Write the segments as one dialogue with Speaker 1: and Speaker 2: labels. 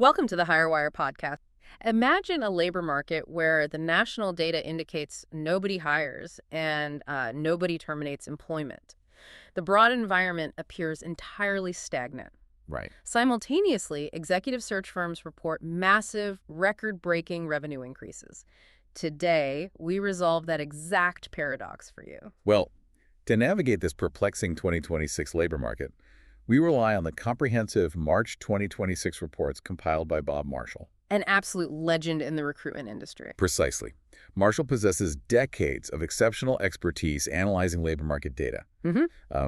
Speaker 1: Welcome to the HireWire podcast. Imagine a labor market where the national data indicates nobody hires and nobody terminates employment. The broad environment appears entirely stagnant.
Speaker 2: Right.
Speaker 1: Simultaneously, executive search firms report massive, record-breaking revenue increases. Today, we resolve that exact paradox for you.
Speaker 2: Well, to navigate this perplexing 2026 labor market, we rely on the comprehensive March 2026 reports compiled by Bob Marshall.
Speaker 1: An absolute legend in the recruitment industry.
Speaker 2: Precisely. Marshall possesses decades of exceptional expertise analyzing labor market data.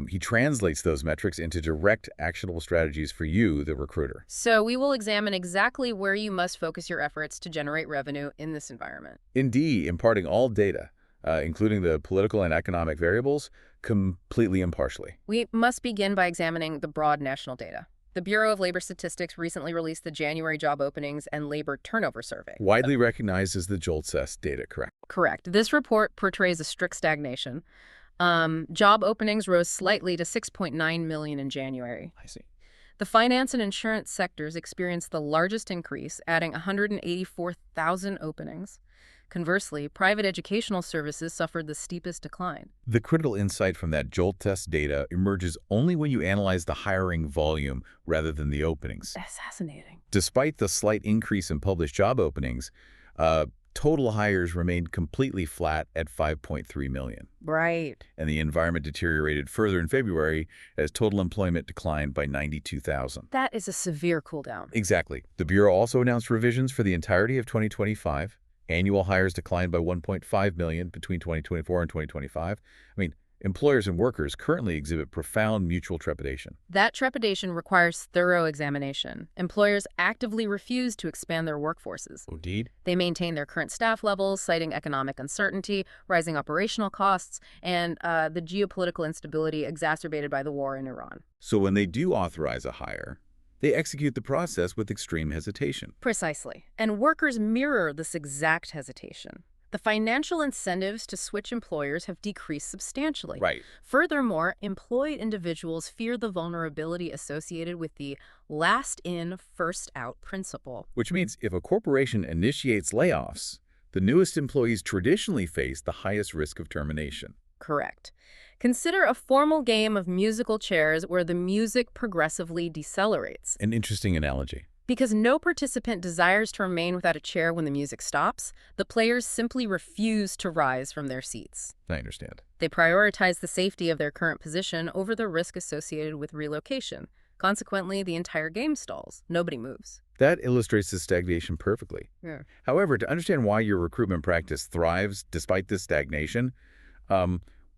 Speaker 2: He translates those metrics into direct, actionable strategies for you, the recruiter.
Speaker 1: So we will examine exactly where you must focus your efforts to generate revenue in this environment.
Speaker 2: Indeed, imparting all data, including the political and economic variables, completely impartially.
Speaker 1: We must begin by examining the broad national data. The Bureau of Labor Statistics recently released the January job openings and labor turnover survey.
Speaker 2: Widely recognized as the JOLTS data, correct?
Speaker 1: Correct. This report portrays a strict stagnation. Job openings rose slightly to 6.9 million in January.
Speaker 2: I see.
Speaker 1: The finance and insurance sectors experienced the largest increase, adding 184,000 openings. Conversely, private educational services suffered the steepest decline.
Speaker 2: The critical insight from that JOLT test data emerges only when you analyze the hiring volume rather than the openings.
Speaker 1: Fascinating.
Speaker 2: Despite the slight increase in published job openings, total hires remained completely flat at 5.3 million.
Speaker 1: Right.
Speaker 2: And the environment deteriorated further in February as total employment declined by 92,000.
Speaker 1: That is a severe cooldown.
Speaker 2: Exactly. The Bureau also announced revisions for the entirety of 2025. Annual hires declined by 1.5 million between 2024 and 2025. Employers and workers currently exhibit profound mutual trepidation.
Speaker 1: That trepidation requires thorough examination. Employers actively refuse to expand their workforces.
Speaker 2: Indeed.
Speaker 1: They maintain their current staff levels, citing economic uncertainty, rising operational costs, and the geopolitical instability exacerbated by the war in Iran.
Speaker 2: So when they do authorize a hire, they execute the process with extreme hesitation.
Speaker 1: Precisely. And workers mirror this exact hesitation. The financial incentives to switch employers have decreased substantially.
Speaker 2: Right.
Speaker 1: Furthermore, employed individuals fear the vulnerability associated with the last in, first out principle.
Speaker 2: Which means if a corporation initiates layoffs, the newest employees traditionally face the highest risk of termination.
Speaker 1: Correct. Consider a formal game of musical chairs where the music progressively decelerates.
Speaker 2: An interesting analogy.
Speaker 1: Because no participant desires to remain without a chair when the music stops, the players simply refuse to rise from their seats.
Speaker 2: I understand.
Speaker 1: They prioritize the safety of their current position over the risk associated with relocation. Consequently, the entire game stalls. Nobody moves.
Speaker 2: That illustrates the stagnation perfectly.
Speaker 1: Yeah.
Speaker 2: However, to understand why your recruitment practice thrives despite this stagnation,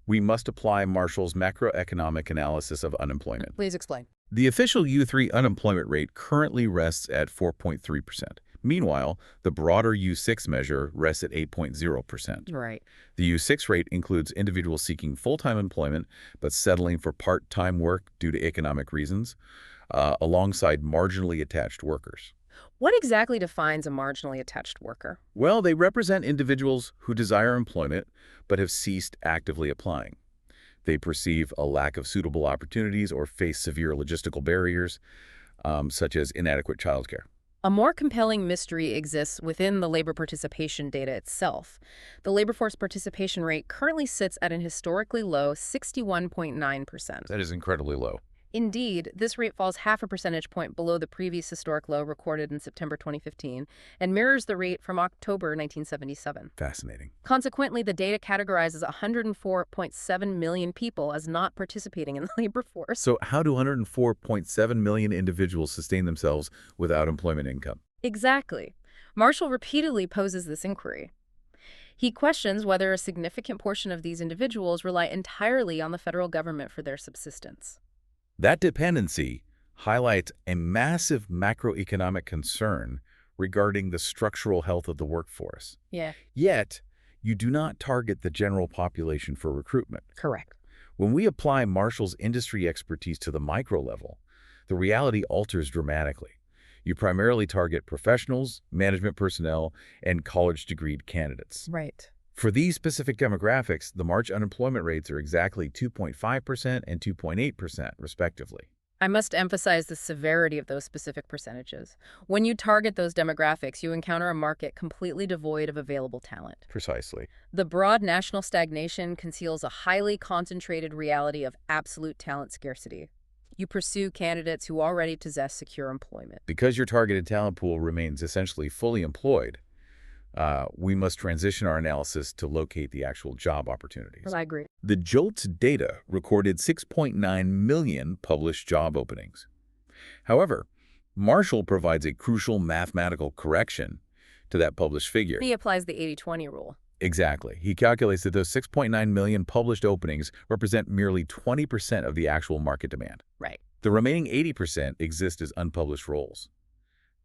Speaker 2: we must apply Marshall's macroeconomic analysis of unemployment.
Speaker 1: Please explain.
Speaker 2: The official U3 unemployment rate currently rests at 4.3%. Meanwhile, the broader U6 measure rests at 8.0%.
Speaker 1: Right.
Speaker 2: The U6 rate includes individuals seeking full-time employment but settling for part-time work due to economic reasons, alongside marginally attached workers.
Speaker 1: What exactly defines a marginally attached worker?
Speaker 2: Well, they represent individuals who desire employment but have ceased actively applying. They perceive a lack of suitable opportunities or face severe logistical barriers, such as inadequate childcare.
Speaker 1: A more compelling mystery exists within the labor participation data itself. The labor force participation rate currently sits at an historically low 61.9%.
Speaker 2: That is incredibly low.
Speaker 1: Indeed, this rate falls half a percentage point below the previous historic low recorded in September 2015 and mirrors the rate from October 1977.
Speaker 2: Fascinating.
Speaker 1: Consequently, the data categorizes 104.7 million people as not participating in the labor force.
Speaker 2: So how do 104.7 million individuals sustain themselves without employment income?
Speaker 1: Exactly. Marshall repeatedly poses this inquiry. He questions whether a significant portion of these individuals rely entirely on the federal government for their subsistence.
Speaker 2: That dependency highlights a massive macroeconomic concern regarding the structural health of the workforce.
Speaker 1: Yeah.
Speaker 2: Yet, you do not target the general population for recruitment.
Speaker 1: Correct.
Speaker 2: When we apply Marshall's industry expertise to the micro level, the reality alters dramatically. You primarily target professionals, management personnel, and college-degreed candidates.
Speaker 1: Right.
Speaker 2: For these specific demographics, the March unemployment rates are exactly 2.5% and 2.8%, respectively.
Speaker 1: I must emphasize the severity of those specific percentages. When you target those demographics, you encounter a market completely devoid of available talent.
Speaker 2: Precisely.
Speaker 1: The broad national stagnation conceals a highly concentrated reality of absolute talent scarcity. You pursue candidates who already possess secure employment.
Speaker 2: Because your targeted talent pool remains essentially fully employed, we must transition our analysis to locate the actual job opportunities.
Speaker 1: I agree.
Speaker 2: The JOLTS data recorded 6.9 million published job openings. However, Marshall provides a crucial mathematical correction to that published figure.
Speaker 1: He applies the 80-20 rule.
Speaker 2: Exactly. He calculates that those 6.9 million published openings represent merely 20% of the actual market demand.
Speaker 1: Right.
Speaker 2: The remaining 80% exist as unpublished roles.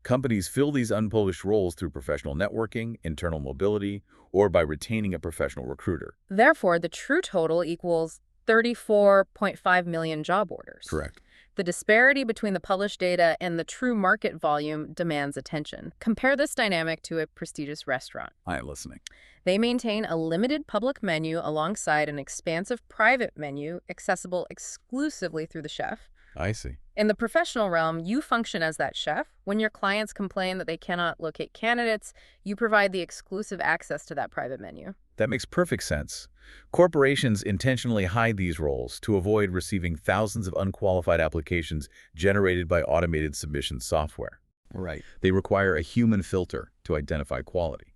Speaker 2: Companies fill these unpublished roles through professional networking, internal mobility, or by retaining a professional recruiter.
Speaker 1: Therefore, the true total equals 34.5 million job orders.
Speaker 2: Correct.
Speaker 1: The disparity between the published data and the true market volume demands attention. Compare this dynamic to a prestigious restaurant.
Speaker 2: I am listening.
Speaker 1: They maintain a limited public menu alongside an expansive private menu accessible exclusively through the chef.
Speaker 2: I see.
Speaker 1: In the professional realm, you function as that chef. When your clients complain that they cannot locate candidates, you provide the exclusive access to that private menu.
Speaker 2: That makes perfect sense. Corporations intentionally hide these roles to avoid receiving thousands of unqualified applications generated by automated submission software.
Speaker 3: Right.
Speaker 2: They require a human filter to identify quality.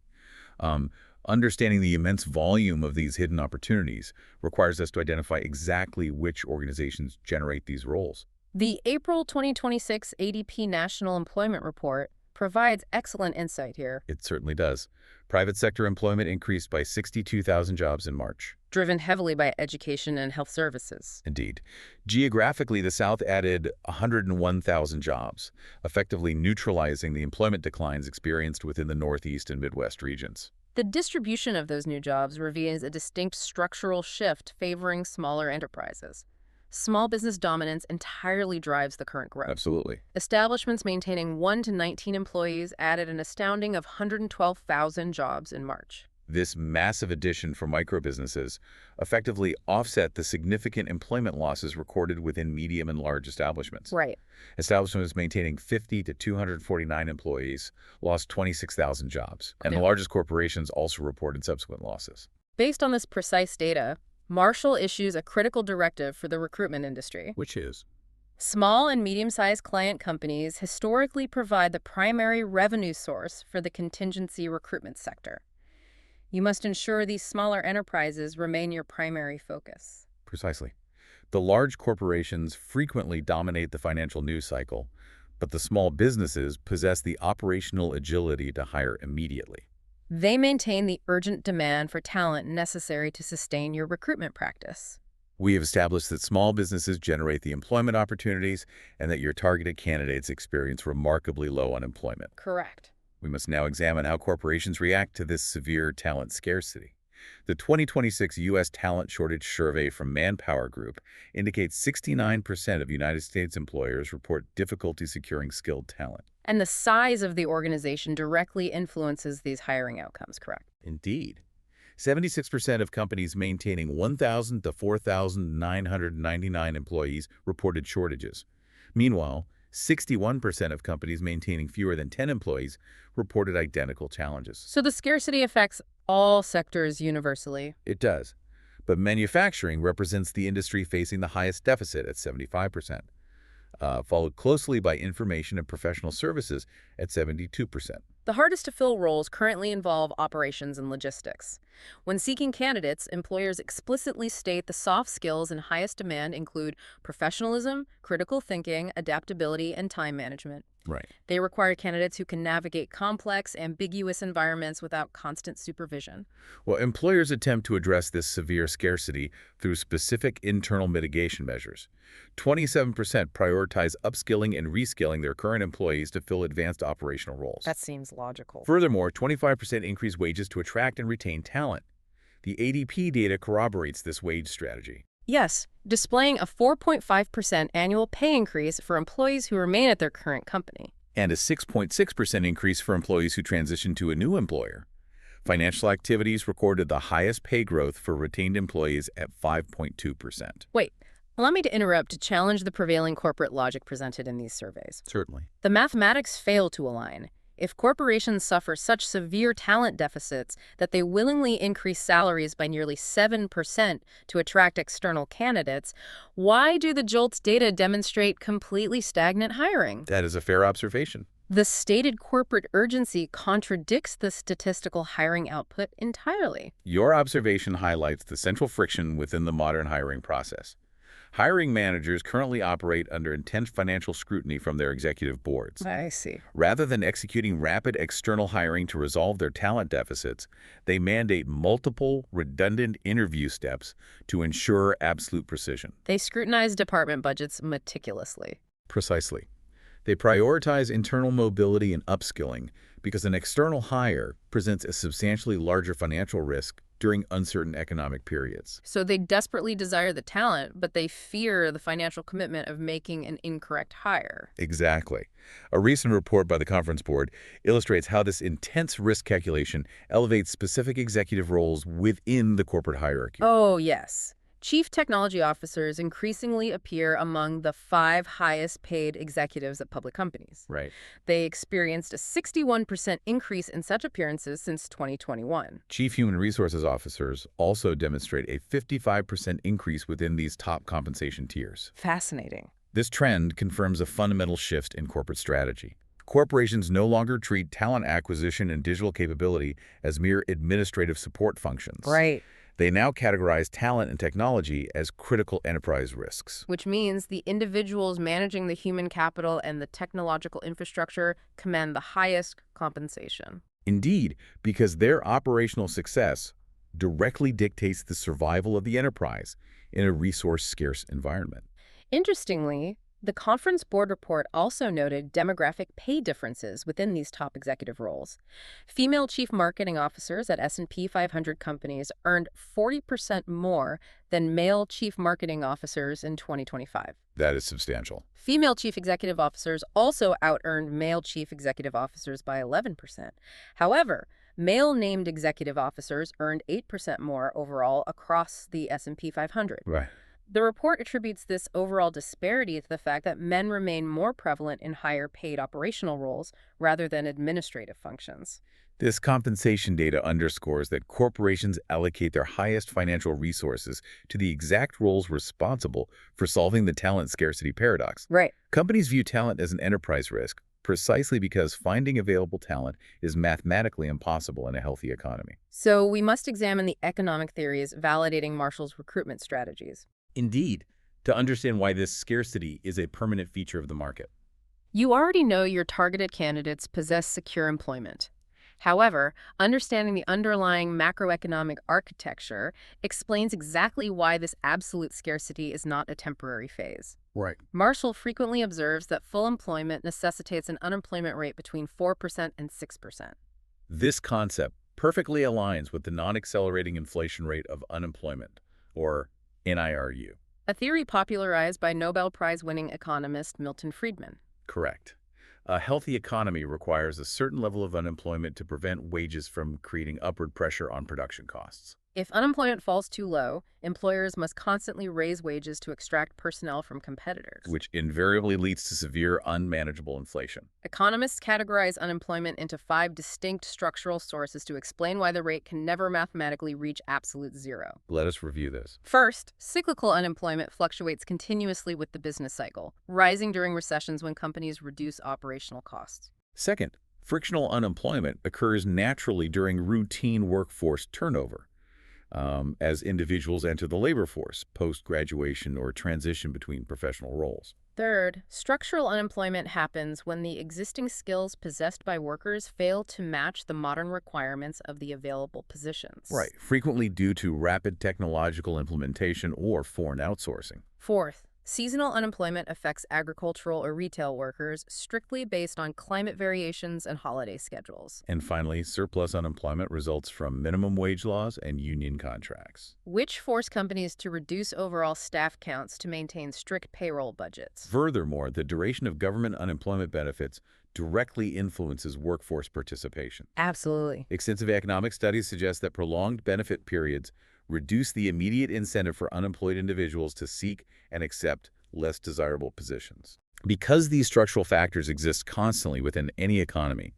Speaker 2: Understanding the immense volume of these hidden opportunities requires us to identify exactly which organizations generate these roles.
Speaker 1: The April 2026 ADP National Employment Report provides excellent insight here.
Speaker 2: It certainly does. Private sector employment increased by 62,000 jobs in March.
Speaker 1: Driven heavily by education and health services.
Speaker 2: Indeed. Geographically, the South added 101,000 jobs, effectively neutralizing the employment declines experienced within the Northeast and Midwest regions.
Speaker 1: The distribution of those new jobs reveals a distinct structural shift favoring smaller enterprises. Small business dominance entirely drives the current growth.
Speaker 2: Absolutely.
Speaker 1: Establishments maintaining 1 to 19 employees added an astounding of 112,000 jobs in March.
Speaker 2: This massive addition for microbusinesses effectively offset the significant employment losses recorded within medium and large establishments.
Speaker 1: Right.
Speaker 2: Establishments maintaining 50 to 249 employees lost 26,000 jobs, and
Speaker 1: Yeah.
Speaker 2: the largest corporations also reported subsequent losses.
Speaker 1: Based on this precise data, Marshall issues a critical directive for the recruitment industry.
Speaker 2: Which is?
Speaker 1: Small and medium-sized client companies historically provide the primary revenue source for the contingency recruitment sector. You must ensure these smaller enterprises remain your primary focus.
Speaker 2: Precisely. The large corporations frequently dominate the financial news cycle, but the small businesses possess the operational agility to hire immediately.
Speaker 1: They maintain the urgent demand for talent necessary to sustain your recruitment practice.
Speaker 2: We have established that small businesses generate the employment opportunities and that your targeted candidates experience remarkably low unemployment.
Speaker 1: Correct.
Speaker 2: We must now examine how corporations react to this severe talent scarcity. The 2026 U.S. Talent Shortage Survey from Manpower Group indicates 69% of United States employers report difficulty securing skilled talent.
Speaker 1: And the size of the organization directly influences these hiring outcomes, correct?
Speaker 2: Indeed. 76% of companies maintaining 1,000 to 4,999 employees reported shortages. Meanwhile, 61% of companies maintaining fewer than 10 employees reported identical challenges.
Speaker 1: So the scarcity affects all sectors universally.
Speaker 2: It does. But manufacturing represents the industry facing the highest deficit at 75%, followed closely by information and professional services at 72%.
Speaker 1: The hardest to fill roles currently involve operations and logistics. When seeking candidates, employers explicitly state the soft skills in highest demand include professionalism, critical thinking, adaptability, and time management.
Speaker 2: Right.
Speaker 1: They require candidates who can navigate complex, ambiguous environments without constant supervision.
Speaker 2: Well, employers attempt to address this severe scarcity through specific internal mitigation measures. 27% prioritize upskilling and reskilling their current employees to fill advanced operational roles.
Speaker 1: That seems logical.
Speaker 2: Furthermore, 25% increase wages to attract and retain talent. The ADP data corroborates this wage strategy.
Speaker 1: Yes, displaying a 4.5% annual pay increase for employees who remain at their current company.
Speaker 2: And a 6.6% increase for employees who transition to a new employer. Financial activities recorded the highest pay growth for retained employees at 5.2%.
Speaker 1: Wait, Allow me to interrupt to challenge the prevailing corporate logic presented in these surveys.
Speaker 2: Certainly.
Speaker 1: The mathematics fail to align. If corporations suffer such severe talent deficits that they willingly increase salaries by nearly 7% to attract external candidates, why do the JOLTS data demonstrate completely stagnant hiring?
Speaker 2: That is a fair observation.
Speaker 1: The stated corporate urgency contradicts the statistical hiring output entirely.
Speaker 2: Your observation highlights the central friction within the modern hiring process. Hiring managers currently operate under intense financial scrutiny from their executive boards.
Speaker 1: I see.
Speaker 2: Rather than executing rapid external hiring to resolve their talent deficits, they mandate multiple, redundant interview steps to ensure absolute precision.
Speaker 1: They scrutinize department budgets meticulously.
Speaker 2: Precisely. They prioritize internal mobility and upskilling because an external hire presents a substantially larger financial risk during uncertain economic periods.
Speaker 1: So they desperately desire the talent, but they fear the financial commitment of making an incorrect hire.
Speaker 2: Exactly. A recent report by the Conference Board illustrates how this intense risk calculation elevates specific executive roles within the corporate hierarchy.
Speaker 1: Oh, yes. Chief technology officers increasingly appear among the 5 highest paid executives at public companies.
Speaker 2: Right.
Speaker 1: They experienced a 61% increase in such appearances since 2021.
Speaker 2: Chief Human Resources officers also demonstrate a 55% increase within these top compensation tiers.
Speaker 1: Fascinating.
Speaker 2: This trend confirms a fundamental shift in corporate strategy. Corporations no longer treat talent acquisition and digital capability as mere administrative support functions.
Speaker 1: Right.
Speaker 2: They now categorize talent and technology as critical enterprise risks.
Speaker 1: Which means the individuals managing the human capital and the technological infrastructure command the highest compensation.
Speaker 2: Indeed, because their operational success directly dictates the survival of the enterprise in a resource-scarce environment.
Speaker 1: Interestingly, the Conference Board report also noted demographic pay differences within these top executive roles. Female chief marketing officers at S&P 500 companies earned 40% more than male chief marketing officers in 2025.
Speaker 2: That is substantial.
Speaker 1: Female chief executive officers also out-earned male chief executive officers by 11%. However, male named executive officers earned 8% more overall across the S&P 500.
Speaker 2: Right.
Speaker 1: The report attributes this overall disparity to the fact that men remain more prevalent in higher paid operational roles rather than administrative functions.
Speaker 2: This compensation data underscores that corporations allocate their highest financial resources to the exact roles responsible for solving the talent scarcity paradox.
Speaker 1: Right.
Speaker 2: Companies view talent as an enterprise risk precisely because finding available talent is mathematically impossible in a healthy economy.
Speaker 1: So we must examine the economic theories validating Marshall's recruitment strategies.
Speaker 2: Indeed, to understand why this scarcity is a permanent feature of the market.
Speaker 1: You already know your targeted candidates possess secure employment. However, understanding the underlying macroeconomic architecture explains exactly why this absolute scarcity is not a temporary phase.
Speaker 2: Right.
Speaker 1: Marshall frequently observes that full employment necessitates an unemployment rate between 4% and 6%.
Speaker 2: This concept perfectly aligns with the non-accelerating inflation rate of unemployment, or NIRU.
Speaker 1: A theory popularized by Nobel Prize-winning economist Milton Friedman.
Speaker 2: Correct. A healthy economy requires a certain level of unemployment to prevent wages from creating upward pressure on production costs.
Speaker 1: If unemployment falls too low, employers must constantly raise wages to extract personnel from competitors,
Speaker 2: Which invariably leads to severe, unmanageable inflation.
Speaker 1: Economists categorize unemployment into 5 distinct structural sources to explain why the rate can never mathematically reach absolute zero.
Speaker 2: Let us review this.
Speaker 1: First, cyclical unemployment fluctuates continuously with the business cycle, rising during recessions when companies reduce operational costs.
Speaker 2: Second, frictional unemployment occurs naturally during routine workforce turnover. As individuals enter the labor force, post-graduation or transition between professional roles.
Speaker 1: Third, structural unemployment happens when the existing skills possessed by workers fail to match the modern requirements of the available positions.
Speaker 2: Right, frequently due to rapid technological implementation or foreign outsourcing.
Speaker 1: Fourth, seasonal unemployment affects agricultural or retail workers strictly based on climate variations and holiday schedules.
Speaker 2: And finally, surplus unemployment results from minimum wage laws and union contracts,
Speaker 1: which force companies to reduce overall staff counts to maintain strict payroll budgets.
Speaker 2: Furthermore, the duration of government unemployment benefits directly influences workforce participation.
Speaker 1: Absolutely.
Speaker 2: Extensive economic studies suggest that prolonged benefit periods reduce the immediate incentive for unemployed individuals to seek and accept less desirable positions. Because these structural factors exist constantly within any economy,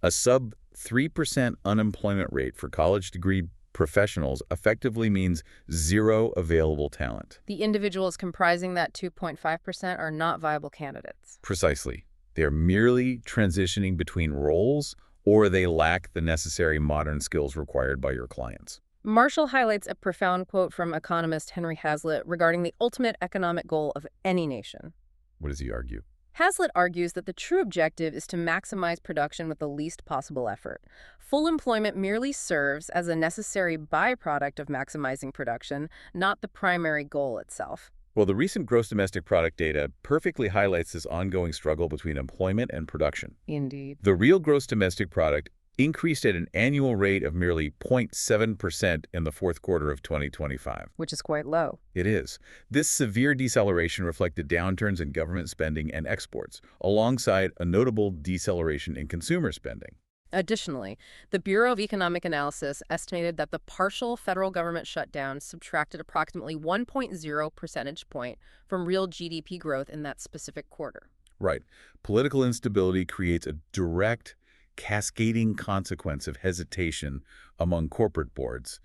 Speaker 2: a sub 3% unemployment rate for college degree professionals effectively means zero available talent.
Speaker 1: The individuals comprising that 2.5% are not viable candidates.
Speaker 2: Precisely. They're merely transitioning between roles, or they lack the necessary modern skills required by your clients.
Speaker 1: Marshall highlights a profound quote from economist Henry Hazlitt regarding the ultimate economic goal of any nation.
Speaker 2: What does he argue?
Speaker 1: Hazlitt argues that the true objective is to maximize production with the least possible effort. Full employment merely serves as a necessary byproduct of maximizing production, not the primary goal itself.
Speaker 2: Well, the recent gross domestic product data perfectly highlights this ongoing struggle between employment and production.
Speaker 1: Indeed.
Speaker 2: The real gross domestic product increased at an annual rate of merely 0.7% in the fourth quarter of 2025.
Speaker 1: Which is quite low.
Speaker 2: It is. This severe deceleration reflected downturns in government spending and exports, alongside a notable deceleration in consumer spending.
Speaker 1: Additionally, the Bureau of Economic Analysis estimated that the partial federal government shutdown subtracted approximately 1.0 percentage point from real GDP growth in that specific quarter.
Speaker 2: Right. Political instability creates a direct, cascading consequence of hesitation among corporate boards,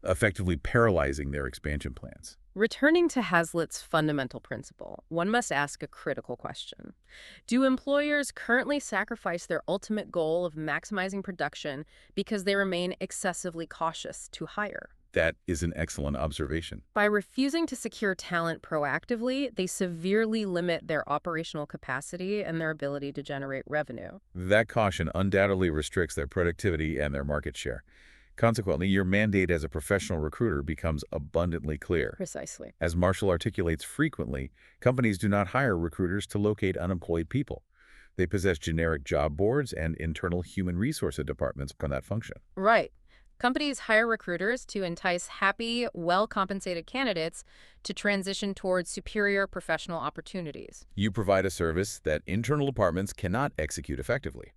Speaker 2: effectively paralyzing their expansion plans.
Speaker 1: Returning to Hazlitt's fundamental principle, one must ask a critical question. Do employers currently sacrifice their ultimate goal of maximizing production because they remain excessively cautious to hire?
Speaker 2: That is an excellent observation.
Speaker 1: By refusing to secure talent proactively, they severely limit their operational capacity and their ability to generate revenue.
Speaker 2: That caution undoubtedly restricts their productivity and their market share. Consequently, your mandate as a professional recruiter becomes abundantly clear.
Speaker 1: Precisely.
Speaker 2: As Marshall articulates frequently, companies do not hire recruiters to locate unemployed people. They possess generic job boards and internal human resources departments for that function.
Speaker 1: Right. Companies hire recruiters to entice happy, well-compensated candidates to transition towards superior professional opportunities.
Speaker 2: You provide a service that internal departments cannot execute effectively.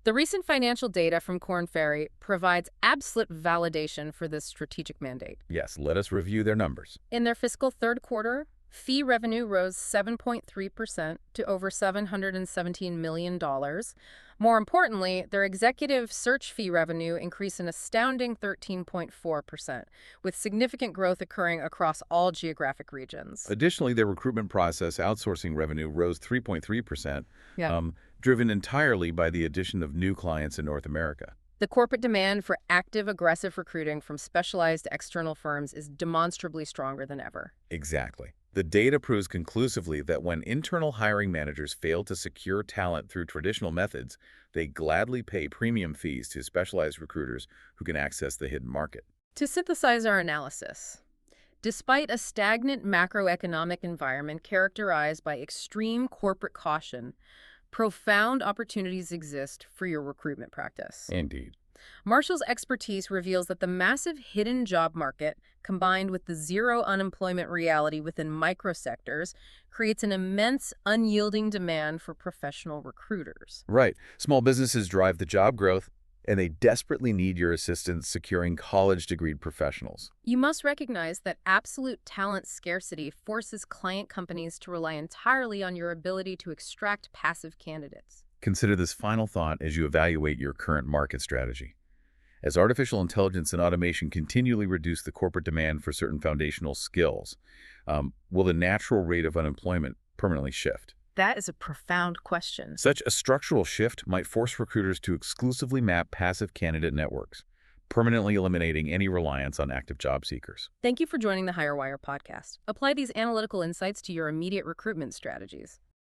Speaker 1: The recent financial data from Korn Ferry provides absolute validation for this strategic mandate.
Speaker 2: Yes, let us review their numbers.
Speaker 1: In their fiscal third quarter, fee revenue rose 7.3% to over $717 million. More importantly, their executive search fee revenue increased an astounding 13.4%, with significant growth occurring across all geographic regions.
Speaker 2: Additionally, their recruitment process outsourcing revenue rose 3.3%,
Speaker 1: Yeah.
Speaker 2: Driven entirely by the addition of new clients in North America.
Speaker 1: The corporate demand for active, aggressive recruiting from specialized external firms is demonstrably stronger than ever.
Speaker 2: Exactly. The data proves conclusively that when internal hiring managers fail to secure talent through traditional methods, they gladly pay premium fees to specialized recruiters who can access the hidden market.
Speaker 1: To synthesize our analysis, despite a stagnant macroeconomic environment characterized by extreme corporate caution, profound opportunities exist for your recruitment practice.
Speaker 2: Indeed.
Speaker 1: Marshall's expertise reveals that the massive hidden job market, combined with the zero unemployment reality within microsectors, creates an immense, unyielding demand for professional recruiters.
Speaker 2: Right. Small businesses drive the job growth, and they desperately need your assistance securing college-degreed professionals.
Speaker 1: You must recognize that absolute talent scarcity forces client companies to rely entirely on your ability to extract passive candidates.
Speaker 2: Consider this final thought as you evaluate your current market strategy. As artificial intelligence and automation continually reduce the corporate demand for certain foundational skills, will the natural rate of unemployment permanently shift?
Speaker 1: That is a profound question.
Speaker 2: Such a structural shift might force recruiters to exclusively map passive candidate networks, permanently eliminating any reliance on active job seekers.
Speaker 1: Thank you for joining the HireWire podcast. Apply these analytical insights to your immediate recruitment strategies.